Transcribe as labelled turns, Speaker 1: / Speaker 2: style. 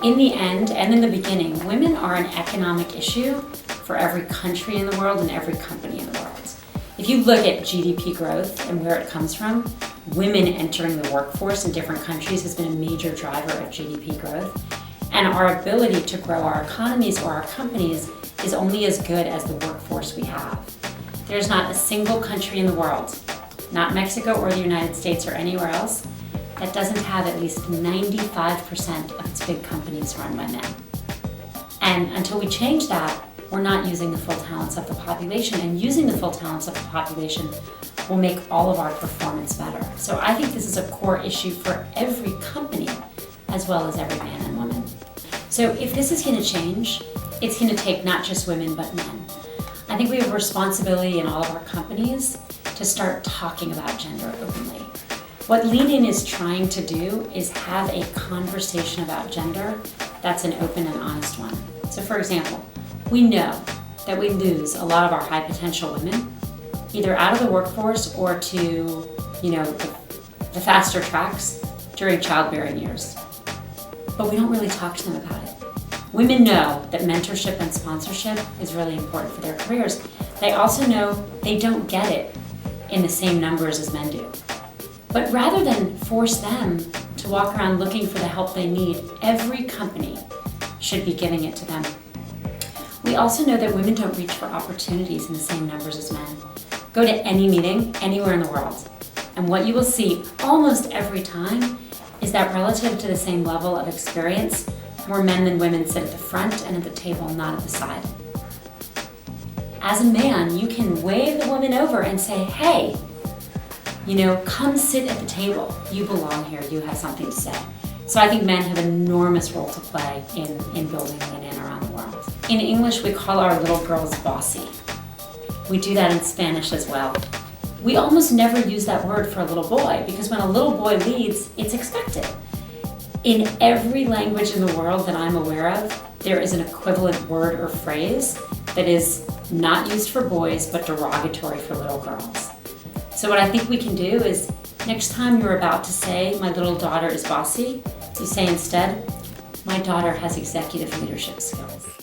Speaker 1: In the end and in the beginning, women are an economic issue for every country in the world and every company in the world. If you look at GDP growth and where it comes from, women entering the workforce in different countries has been a major driver of GDP growth. And our ability to grow our economies or our companies is only as good as the workforce we have. There's not a single country in the world, not Mexico or the United States or anywhere else, that doesn't have at least 95% of its big companies run by men. And until we change that, we're not using the full talents of the population, and using the full talents of the population will make all of our performance better. So I think this is a core issue for every company, as well as every man and woman. So if this is going to change, it's going to take not just women, but men. I think we have a responsibility in all of our companies to start talking about gender openly. What Lean In is trying to do is have a conversation about gender that's an open and honest one. So for example, we know that we lose a lot of our high potential women, either out of the workforce or to, the faster tracks during childbearing years. But we don't really talk to them about it. Women know that mentorship and sponsorship is really important for their careers. They also know they don't get it in the same numbers as men do. But rather than force them to walk around looking for the help they need, every company should be giving it to them. We also know that women don't reach for opportunities in the same numbers as men. Go to any meeting, anywhere in the world, and what you will see almost every time is that relative to the same level of experience, more men than women sit at the front and at the table, not at the side. As a man, you can wave the woman over and say, hey, come sit at the table. You belong here, you have something to say. So I think men have an enormous role to play in building Lean In around the world. In English, we call our little girls bossy. We do that in Spanish as well. We almost never use that word for a little boy because when a little boy leads, it's expected. In every language in the world that I'm aware of, there is an equivalent word or phrase that is not used for boys but derogatory for little girls. So what I think we can do is next time you're about to say, my little daughter is bossy, you say instead, my daughter has executive leadership skills.